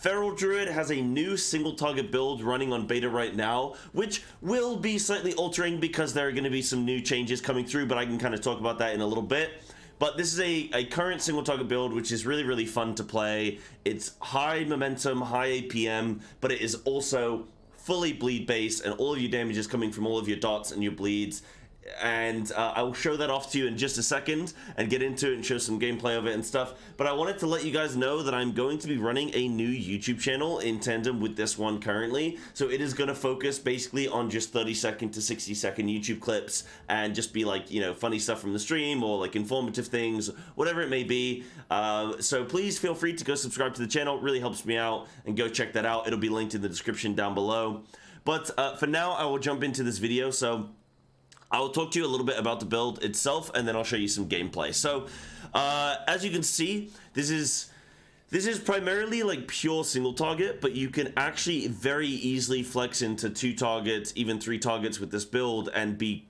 Feral Druid has a new single target build running on beta right now, which will be slightly altering because there are going to be some new changes coming through, but I can kind of talk about that in a little bit. But this is a current single target build, which is really, really fun to play. It's high momentum, high APM, but it is also fully bleed based, and all of your damage is coming from all of your dots and your bleeds. And I will show that off to you in just a second and get into it and show some gameplay of it and stuff. But I wanted to let you guys know that I'm going to be running a new YouTube channel in tandem with this one currently. So it is going to focus basically on just 30-second to 60-second YouTube clips and just be like, you know, funny stuff from the stream or like informative things, whatever it may be. So please feel free to go subscribe to the channel. It really helps me out, and go check that out. It'll be linked in the description down below. But for now, I will jump into this video. So I will talk to you a little bit about the build itself, and then I'll show you some gameplay. So, as you can see, this is primarily like pure single target, but you can actually very easily flex into 2 targets, even 3 targets with this build, and be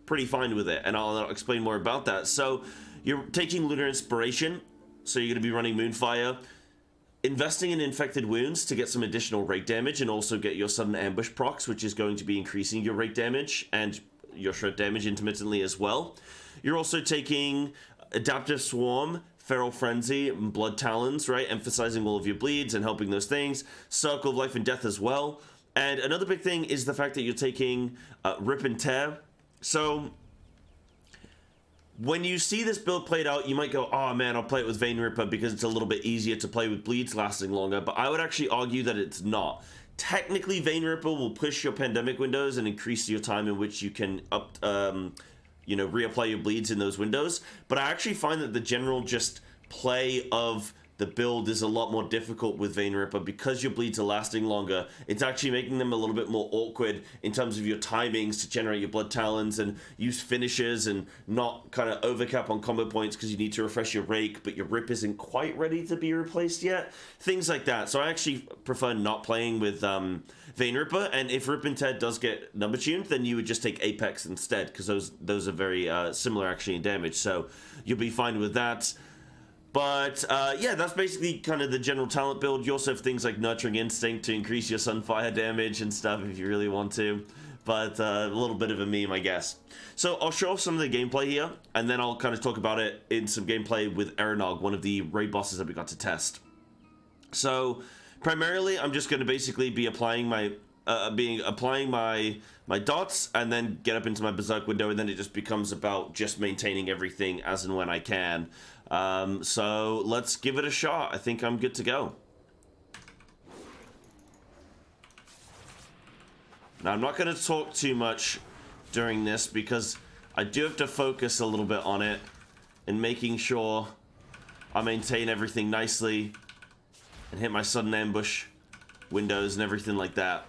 pretty fine with it. And I'll explain more about that. So, you're taking Lunar Inspiration, so you're going to be running Moonfire, investing in Infected Wounds to get some additional rake damage, and also get your Sudden Ambush procs, which is going to be increasing your rake damage and your shred damage intermittently as well. You're also taking Adaptive Swarm, Feral Frenzy, and Blood Talons, right? Emphasizing all of your bleeds and helping those things. Circle of Life and Death as well. And another big thing is the fact that you're taking Rip and Tear. So when you see this build played out, you might go, oh man, I'll play it with Vein Ripper because it's a little bit easier to play with bleeds lasting longer. But I would actually argue that it's not. Technically, Vein Ripper will push your pandemic windows and increase your time in which you can reapply your bleeds in those windows. But I actually find that the general just play of the build is a lot more difficult with Vein Ripper because your bleeds are lasting longer. It's actually making them a little bit more awkward in terms of your timings to generate your Blood Talons and use finishes and not kind of overcap on combo points because you need to refresh your rake, but your rip isn't quite ready to be replaced yet. Things like that. So I actually prefer not playing with Vein Ripper, and if Rip and Ted does get number tuned, then you would just take Apex instead, because those are very similar actually in damage, so you'll be fine with that. But yeah, that's basically kind of the general talent build. You also have things like Nurturing Instinct to increase your Sunfire damage and stuff if you really want to. But a little bit of a meme, I guess. So I'll show off some of the gameplay here, and then I'll kind of talk about it in some gameplay with Eranog, one of the raid bosses that we got to test. So primarily, I'm just going to basically be applying my my dots, and then get up into my Berserk window, and then it just becomes about just maintaining everything as and when I can. So let's give it a shot. I think I'm good to go. Now, I'm not going to talk too much during this because I do have to focus a little bit on it and making sure I maintain everything nicely and hit my sudden ambush windows and everything like that.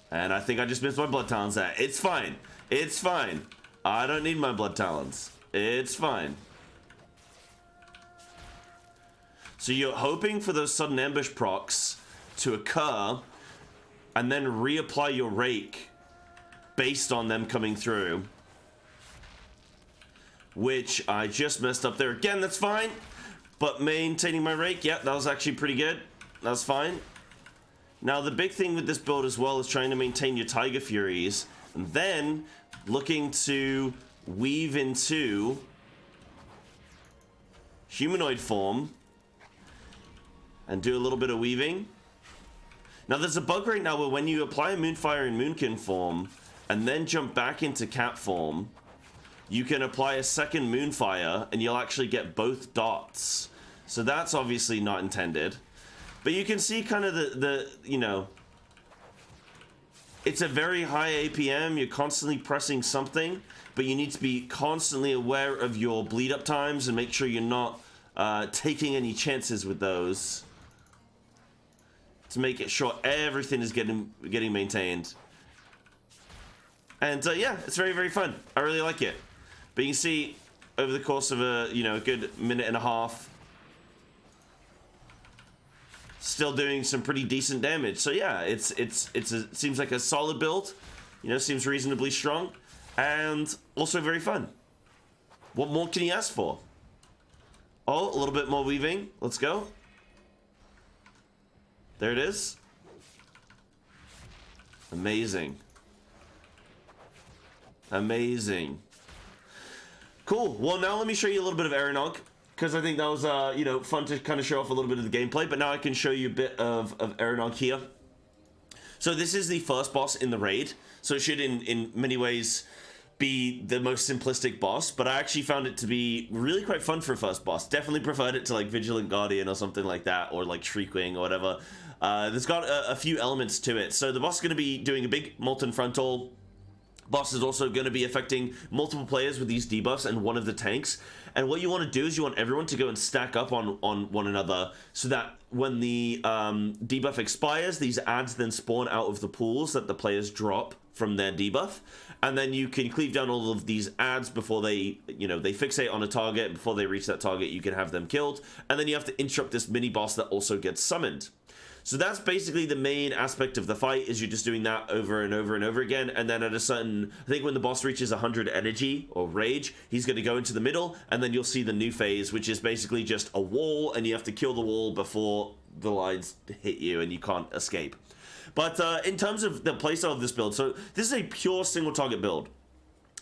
And I think I just missed my Blood Talons there. It's fine. It's fine. I don't need my Blood Talons. It's fine. So you're hoping for those sudden ambush procs to occur and then reapply your rake based on them coming through. Which I just messed up there again. That's fine. But maintaining my rake, yeah, that was actually pretty good. That's fine. Now the big thing with this build as well is trying to maintain your Tiger Furies, and then looking to weave into humanoid form and do a little bit of weaving. Now there's a bug right now where when you apply a Moonfire in Moonkin form and then jump back into Cat form, you can apply a second Moonfire and you'll actually get both dots. So that's obviously not intended. But you can see kind of the you know, it's a very high APM. You're constantly pressing something, but you need to be constantly aware of your bleed up times and make sure you're not taking any chances with those to make it sure everything is getting maintained. And yeah, it's very, very fun. I really like it. But you can see over the course of a good minute and a half, still doing some pretty decent damage. So yeah, it seems like a solid build. Seems reasonably strong, and also very fun. What more can you ask for? Oh, a little bit more weaving. Let's go. There it is. Amazing. Amazing. Cool. Well, now let me show you a little bit of Aeronog, because I think that was, you know, fun to kind of show off a little bit of the gameplay. But now I can show you a bit of Aeronog here. So this is the first boss in the raid. So it should, in many ways, be the most simplistic boss. But I actually found it to be really quite fun for a first boss. Definitely preferred it to, like, Vigilant Guardian or something like that, or, like, Shriekwing or whatever. There's got a few elements to it. So the boss is going to be doing a big Molten Frontal. Boss is also going to be affecting multiple players with these debuffs and one of the tanks. And what you want to do is you want everyone to go and stack up on one another, so that when the debuff expires, these adds then spawn out of the pools that the players drop from their debuff. And then you can cleave down all of these adds before they, you know, they fixate on a target. Before they reach that target, you can have them killed. And then you have to interrupt this mini boss that also gets summoned. So that's basically the main aspect of the fight, is you're just doing that over and over and over again. And then at a certain, I think when the boss reaches 100 energy or rage, he's going to go into the middle, and then you'll see the new phase, which is basically just a wall, and you have to kill the wall before the lines hit you and you can't escape. But in terms of the playstyle of this build, so this is a pure single target build.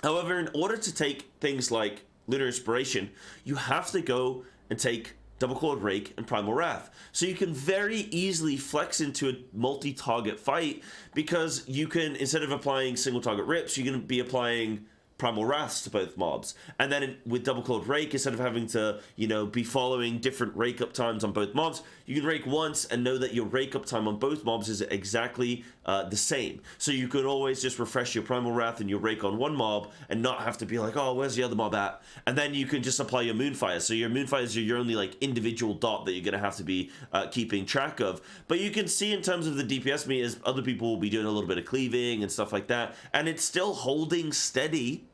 However, in order to take things like Lunar Inspiration, you have to go and take Double Clawed Rake and Primal Wrath. So you can very easily flex into a multi-target fight, because you can, instead of applying single target rips, you're going to be applying Primal Wraths to both mobs. And then with Double Clawed Rake, instead of having to, you know, be following different rake up times on both mobs, you can rake once and know that your rake up time on both mobs is exactly the same. So you could always just refresh your Primal Wrath and your rake on one mob and not have to be like, oh, where's the other mob at? And then you can just apply your Moonfire. So your Moonfires are your only, like, individual dot that you're going to have to be keeping track of. But you can see in terms of the DPS meters, other people will be doing a little bit of cleaving and stuff like that. And it's still holding steady.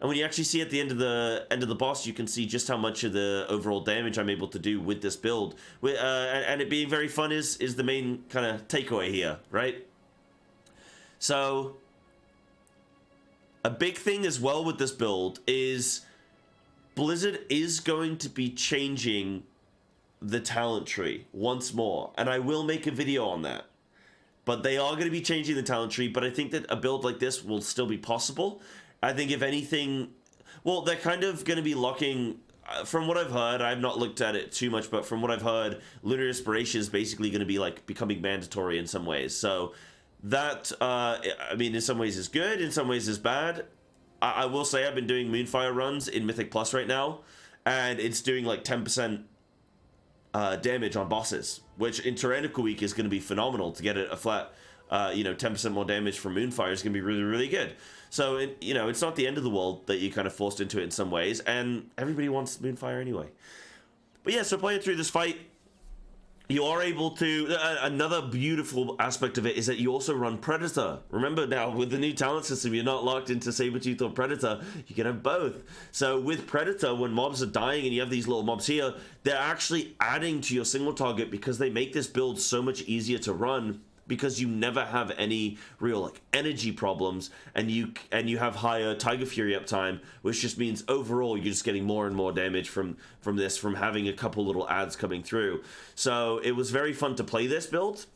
And when you actually see at the end of the boss, you can see just how much of the overall damage I'm able to do with this build. And it being very fun is the main kind of takeaway here, right? So a big thing as well with this build is Blizzard is going to be changing the talent tree once more. And I will make a video on that. But they are going to be changing the talent tree. But I think that a build like this will still be possible. I think if anything, well, they're kind of going to be locking, from what I've heard, I've not looked at it too much, but from what I've heard, Lunar Inspiration is basically going to be like becoming mandatory in some ways. So that, I mean, in some ways is good, in some ways is bad. I will say I've been doing Moonfire runs in Mythic Plus right now, and it's doing like 10% damage on bosses, which in Tyrannical Week is going to be phenomenal. To get it a flat, you know, 10% more damage from Moonfire is going to be really, really good. So, you know, it's not the end of the world that you kind of forced into it in some ways, and everybody wants Moonfire anyway. But yeah, so playing through this fight, you are able to, another beautiful aspect of it is that you also run Predator. Remember now, with the new talent system, you're not locked into Sabretooth or Predator, you can have both. So with Predator, when mobs are dying and you have these little mobs here, they're actually adding to your single target, because they make this build so much easier to run, because you never have any real like energy problems, and you have higher Tiger Fury uptime, which just means overall you're just getting more and more damage from having a couple little adds coming through. So it was very fun to play this build,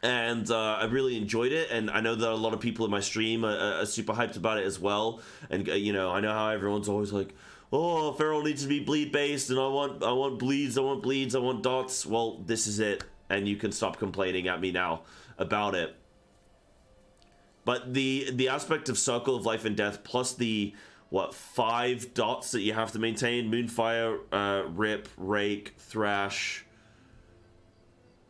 and I really enjoyed it, and I know that a lot of people in my stream are super hyped about it as well. And you know, I know how everyone's always like, oh, Feral needs to be bleed based, and I want bleeds, I want dots. Well, this is it. And you can stop complaining at me now about it. But the aspect of Circle of Life and Death, plus the, 5 dots that you have to maintain, Moonfire, Rip, Rake, Thrash,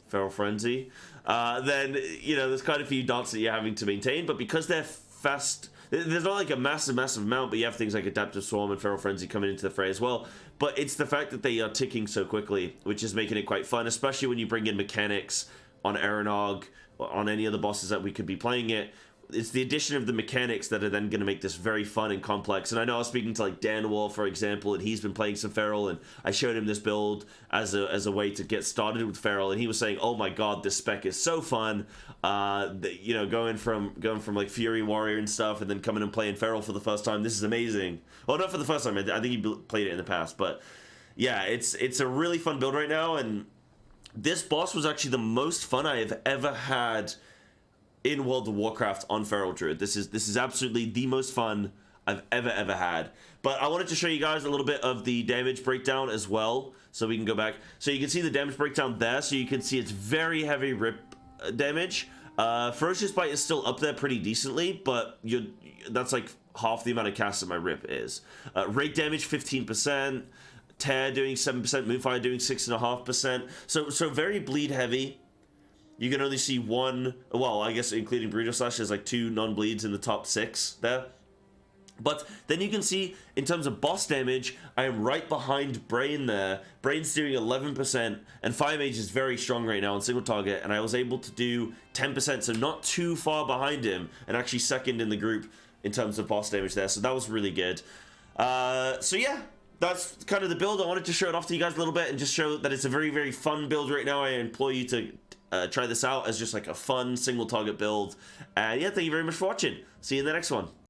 Feral Frenzy, then, you know, there's quite a few dots that you're having to maintain. But because they're fast, there's not like a massive amount, but you have things like Adaptive Swarm and Feral Frenzy coming into the fray as well. But it's the fact that they are ticking so quickly, which is making it quite fun, especially when you bring in mechanics on Aeronog, or on any of the bosses that we could be playing it. It's the addition of the mechanics that are then going to make this very fun and complex. And I know I was speaking to like Dan Wall, for example, and he's been playing some Feral, and I showed him this build as a way to get started with Feral, and he was saying, "Oh my God, this spec is so fun." You know, going from like Fury Warrior and stuff, and then coming and playing Feral for the first time. This is amazing. Well, not for the first time. I think he played it in the past, but yeah, it's a really fun build right now, and this boss was actually the most fun I have ever had in World of Warcraft on Feral Druid. This is absolutely the most fun I've ever had. But I wanted to show you guys a little bit of the damage breakdown as well, so we can go back. So you can see the damage breakdown there, so you can see it's very heavy rip damage. Ferocious Bite is still up there pretty decently, but that's like half the amount of cast that my rip is. Rate damage 15%, Tear doing 7%, Moonfire doing 6.5%. So very bleed heavy. You can only see one, well, I guess including Brutal Slash, there's like 2 non-bleeds in the top 6 there. But then you can see, in terms of boss damage, I am right behind Brain there. Brain's doing 11%, and Fire Mage is very strong right now on single target, and I was able to do 10%, so not too far behind him, and actually second in the group in terms of boss damage there, so that was really good. So yeah, that's kind of the build. I wanted to show it off to you guys a little bit, and just show that it's a very fun build right now. I implore you to try this out as just like a fun single target build. And yeah, thank you very much for watching. See you in the next one.